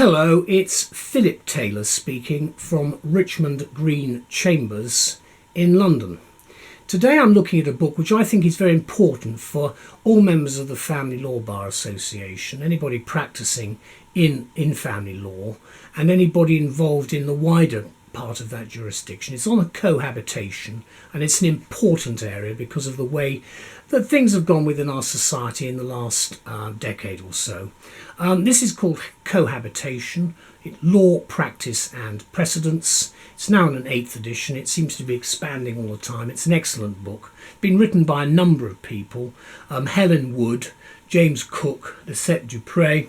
Hello, it's Phillip Taylor speaking from Richmond Green Chambers in London. Today I'm looking at a book which I think is very important for all members of the Family Law Bar Association, anybody practising in family law and anybody involved in the wider part of that jurisdiction. It's on cohabitation, and it's an important area because of the way that things have gone within our society in the last decade or so. This is called Cohabitation, Law, Practice and Precedents. It's now in an 8th edition. It seems to be expanding all the time. It's an excellent book. Been written by a number of people. Helen Wood, James Cook, Lisette Dupre,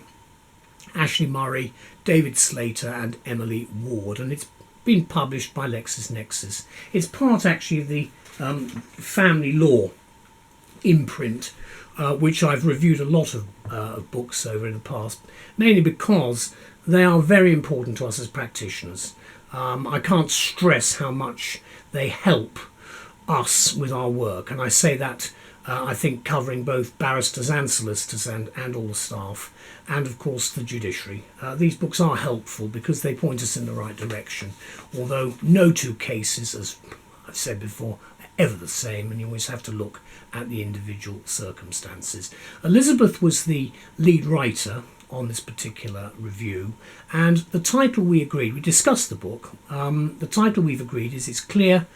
Ashley Murray, David Slater and Emily Ward, and it's been published by LexisNexis. It's part actually of the family law imprint, which I've reviewed a lot of books over in the past, mainly because they are very important to us as practitioners. I can't stress how much they help us with our work, and I say that I think covering both barristers and solicitors and all the staff, and of course the judiciary. These books are helpful because they point us in the right direction, although no two cases, as I've said before, are ever the same, and you always have to look at the individual circumstances. Elizabeth was the lead writer on this particular review, and the title we discussed the book, the title we've agreed is It's Clear,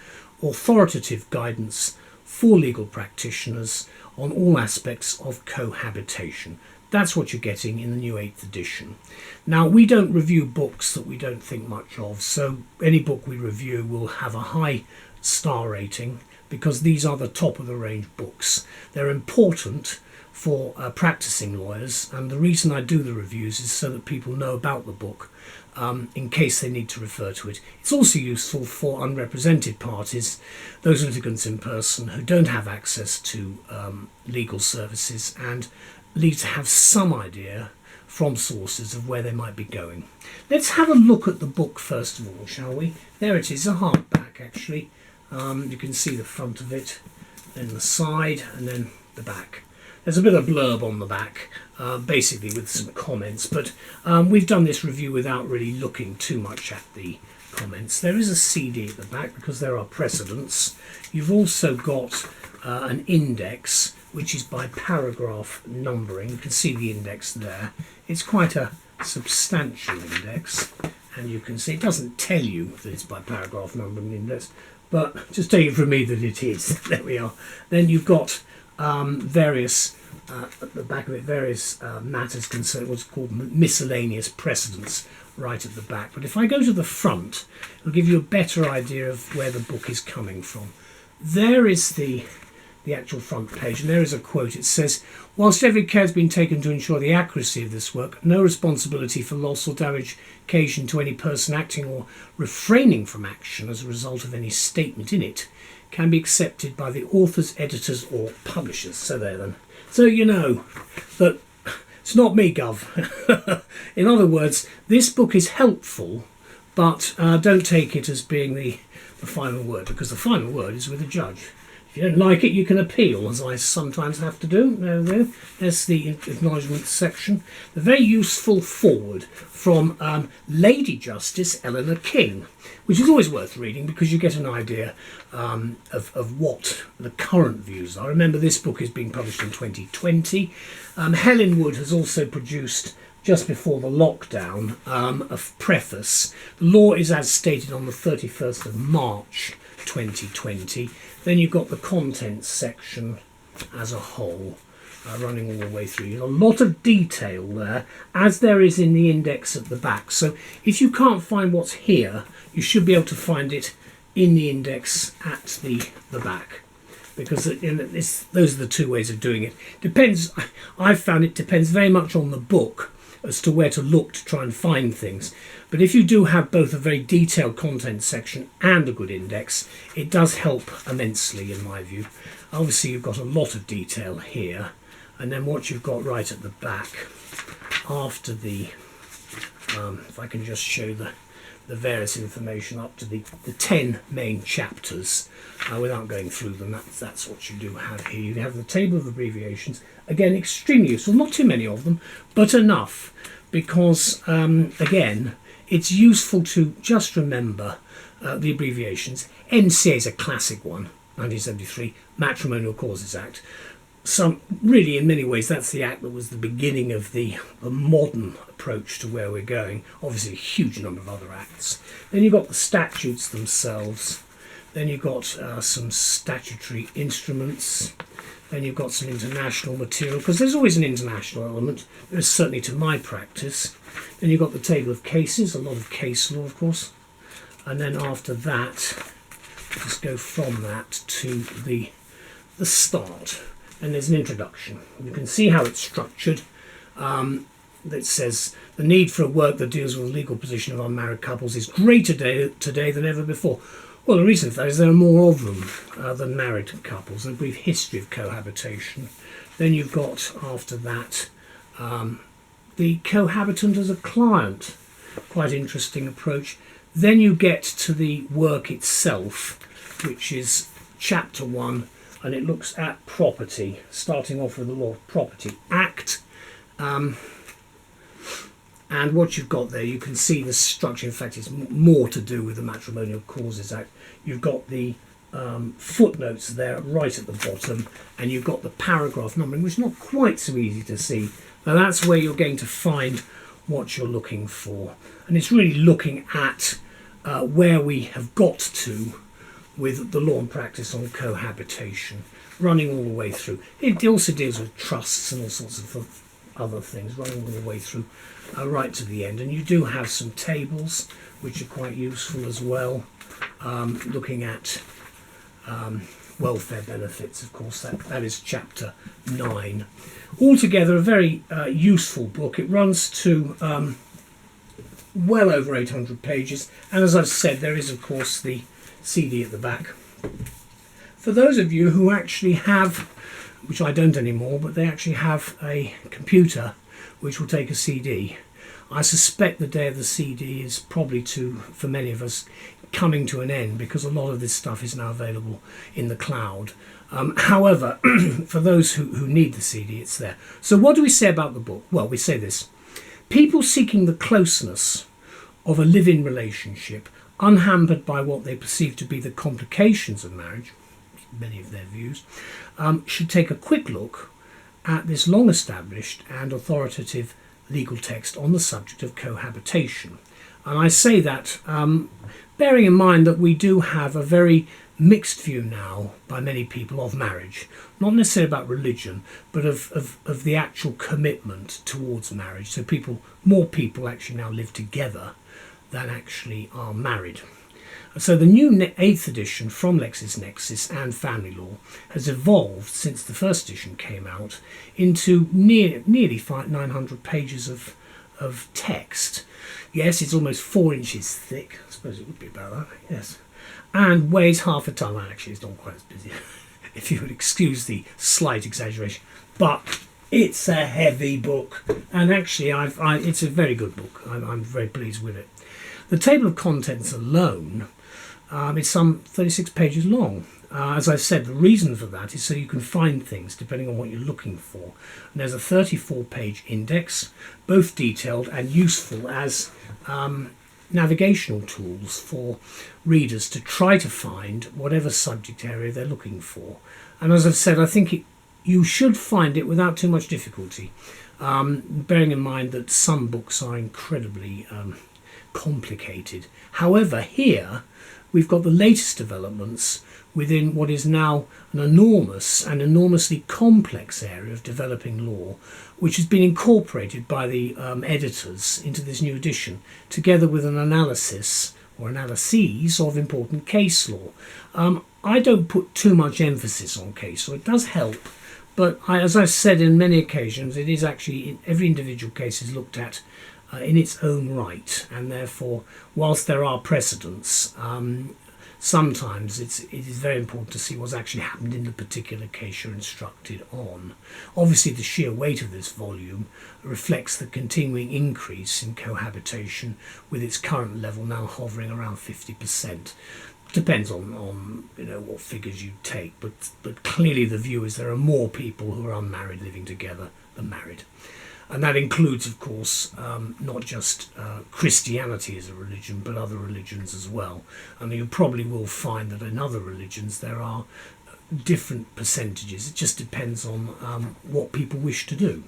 Authoritative Guidance for Legal Practitioners on all aspects of cohabitation. That's what you're getting in the new 8th edition. Now, we don't review books that we don't think much of, so any book we review will have a high star rating because these are the top of the range books. They're important for practicing lawyers, and the reason I do the reviews is so that people know about the book in case they need to refer to it. It's also useful for unrepresented parties, those litigants in person who don't have access to legal services and need to have some idea from sources of where they might be going. Let's have a look at the book first of all, shall we? There it is, a hardback actually. You can see the front of it, then the side, and then the back. There's a bit of blurb on the back, basically with some comments, but we've done this review without really looking too much at the comments. There is a CD at the back because there are precedents. You've also got an index, which is by paragraph numbering. You can see the index there. It's quite a substantial index, and you can see it doesn't tell you that it's by paragraph numbering index, but just take it from me that it is. There we are. Then you've got various, at the back of it, various matters concerned, what's called miscellaneous precedents right at the back. But if I go to the front, it'll give you a better idea of where the book is coming from. There is the actual front page, and there is a quote. It says, "Whilst every care has been taken to ensure the accuracy of this work, no responsibility for loss or damage occasioned to any person acting or refraining from action as a result of any statement in it can be accepted by the authors, editors or publishers." So there then. So you know that it's not me, Gov. In other words, this book is helpful, but don't take it as being the final word, because the final word is with the judge. If you don't like it, you can appeal, as I sometimes have to do. There's the acknowledgement section. The very useful foreword from Lady Justice Eleanor King, which is always worth reading because you get an idea of what the current views are. Remember, this book is being published in 2020. Helen Wood has also produced, just before the lockdown, a preface. The law is as stated on the 31st of March 2020. Then you've got the contents section as a whole, running all the way through. There's a lot of detail there, as there is in the index at the back. So if you can't find what's here, you should be able to find it in the index at the back, because those are the two ways of doing it. Depends. I've found it depends very much on the book as to where to look to try and find things. But if you do have both a very detailed content section and a good index, it does help immensely in my view. Obviously you've got a lot of detail here, and then what you've got right at the back after the if I can just show the the various information up to the 10 main chapters. Without going through them, that's what you do have here. You have the table of abbreviations. Again, extremely useful. Not too many of them, but enough, because, again, it's useful to just remember the abbreviations. NCA is a classic one, 1973, Matrimonial Causes Act. Really, in many ways, that's the act that was the beginning of the modern approach to where we're going. Obviously, a huge number of other acts. Then you've got the statutes themselves. Then you've got some statutory instruments. Then you've got some international material, because there's always an international element. There's certainly to my practice. Then you've got the table of cases, a lot of case law, of course. And then after that, just go from that to the start. And there's an introduction. You can see how it's structured. That says the need for a work that deals with the legal position of unmarried couples is greater today than ever before. Well, the reason for that is there are more of them than married couples. A brief history of cohabitation. Then you've got, after that, the cohabitant as a client. Quite interesting approach. Then you get to the work itself, which is chapter 1, and it looks at property, starting off with the Law of Property Act. And what you've got there, you can see the structure. In fact, it's more to do with the Matrimonial Causes Act. You've got the footnotes there right at the bottom, and you've got the paragraph numbering, which is not quite so easy to see. Now that's where you're going to find what you're looking for. And it's really looking at where we have got to with the law and practice on cohabitation, running all the way through. It also deals with trusts and all sorts of other things, running all the way through right to the end. And you do have some tables which are quite useful as well, looking at welfare benefits, of course. That is chapter 9. Altogether a very useful book. It runs to well over 800 pages, and as I've said, there is of course the CD at the back. For those of you who actually have, which I don't anymore, but they actually have a computer which will take a CD, I suspect the day of the CD is probably for many of us, coming to an end, because a lot of this stuff is now available in the cloud. However, for those who need the CD, it's there. So what do we say about the book? Well, we say this. People seeking the closeness of a live-in relationship, unhampered by what they perceive to be the complications of marriage, many of their views, should take a quick look at this long-established and authoritative legal text on the subject of cohabitation. And I say that bearing in mind that we do have a very mixed view now by many people of marriage, not necessarily about religion, but of the actual commitment towards marriage. So more people actually now live together than actually are married. So the new 8th edition from LexisNexis and Family Law has evolved since the first edition came out into nearly 900 pages of text. Yes, it's almost 4 inches thick. I suppose it would be about that, yes. And weighs half a ton. Actually, it's not quite as busy, if you would excuse the slight exaggeration. But it's a heavy book, and actually it's a very good book. I'm very pleased with it. The table of contents alone is some 36 pages long. As I've said, the reason for that is so you can find things depending on what you're looking for. And there's a 34-page index, both detailed and useful as navigational tools for readers to try to find whatever subject area they're looking for. And as I've said, I think you should find it without too much difficulty, bearing in mind that some books are incredibly complicated. However, here we've got the latest developments within what is now an enormous and enormously complex area of developing law, which has been incorporated by the editors into this new edition, together with an analysis or analyses of important case law. I don't put too much emphasis on case law. It does help, but as I've said in many occasions, it is actually, every individual case is looked at in its own right, and therefore, whilst there are precedents, sometimes it is very important to see what's actually happened in the particular case you're instructed on. Obviously, the sheer weight of this volume reflects the continuing increase in cohabitation, with its current level now hovering around 50%. Depends on what figures you take, but clearly the view is there are more people who are unmarried living together than married. And that includes, of course, not just Christianity as a religion, but other religions as well. And you probably will find that in other religions there are different percentages. It just depends on what people wish to do.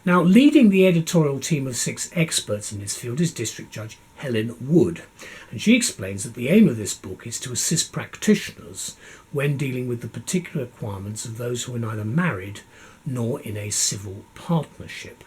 Now, leading the editorial team of 6 experts in this field is District Judge Helen Wood. And she explains that the aim of this book is to assist practitioners when dealing with the particular requirements of those who are neither married nor in a civil partnership.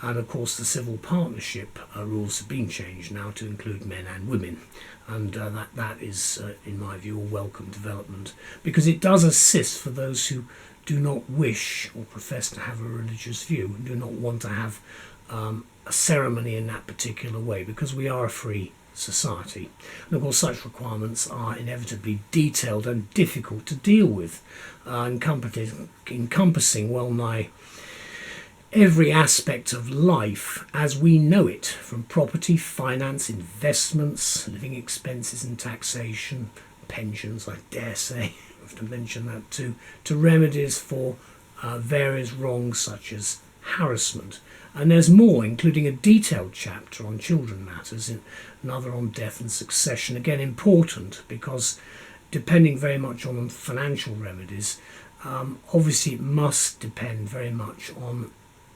And of course the civil partnership rules have been changed now to include men and women, and that is in my view a welcome development, because it does assist for those who do not wish or profess to have a religious view and do not want to have a ceremony in that particular way, because we are a free society. And of course such requirements are inevitably detailed and difficult to deal with, encompassing well nigh every aspect of life as we know it, from property, finance, investments, living expenses and taxation, pensions, I dare say, I have to mention that too, to remedies for various wrongs such as harassment. And there's more, including a detailed chapter on children matters, another on death and succession. Again, important because depending very much on financial remedies, obviously it must depend very much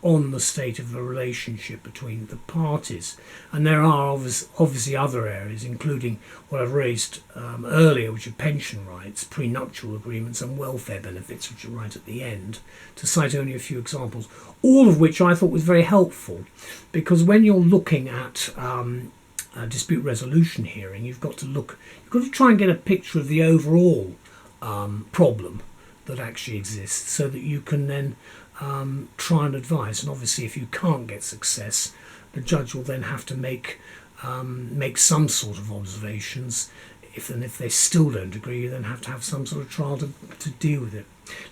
on the state of the relationship between the parties. And there are obviously other areas, including what I've raised earlier, which are pension rights, prenuptial agreements and welfare benefits, which are right at the end, to cite only a few examples, all of which I thought was very helpful, because when you're looking at a dispute resolution hearing, you've got to try and get a picture of the overall problem that actually exists, so that you can then try and advise. And obviously if you can't get success, the judge will then have to make some sort of observations. If they still don't agree, you then have to have some sort of trial to deal with it.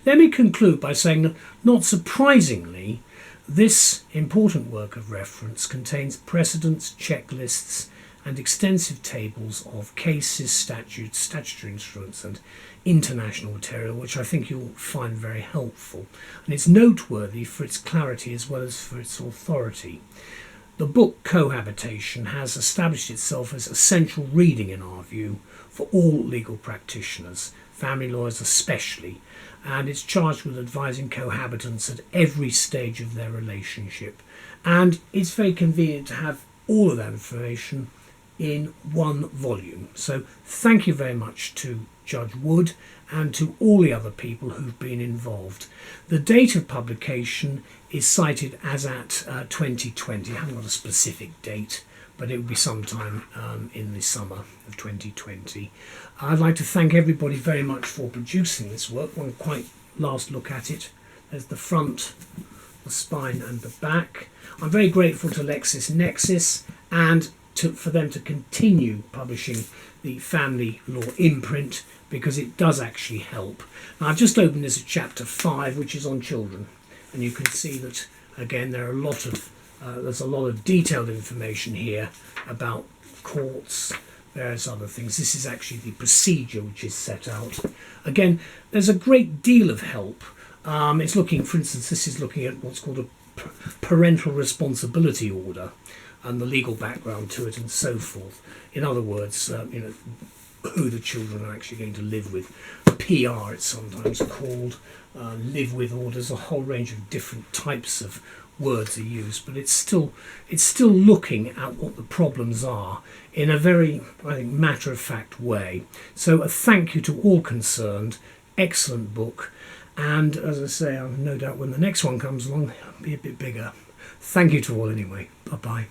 Let me conclude by saying that, not surprisingly, this important work of reference contains precedents, checklists and extensive tables of cases, statutes, statutory instruments and international material, which I think you'll find very helpful. And it's noteworthy for its clarity as well as for its authority. The book Cohabitation has established itself as essential reading in our view for all legal practitioners, family lawyers especially, and it's charged with advising cohabitants at every stage of their relationship. And it's very convenient to have all of that information in one volume. So thank you very much to Judge Wood and to all the other people who've been involved. The date of publication is cited as at 2020. I haven't got a specific date, but it will be sometime in the summer of 2020. I'd like to thank everybody very much for producing this work. One quite last look at it. There's the front, the spine and the back. I'm very grateful to LexisNexis and for them to continue publishing the family law imprint, because it does actually help. Now, I've just opened this at chapter 5, which is on children, and you can see that again there's a lot of detailed information here about courts, various other things. This is actually the procedure which is set out. Again, there's a great deal of help. It's looking, for instance, this is looking at what's called a parental responsibility order and the legal background to it and so forth. In other words, who the children are actually going to live with. PR, it's sometimes called. Live with orders, a whole range of different types of words are used, but it's still looking at what the problems are in a very, I think, matter-of-fact way. So a thank you to all concerned. Excellent book, and as I say, I've no doubt when the next one comes along, it'll be a bit bigger. Thank you to all anyway. Bye-bye.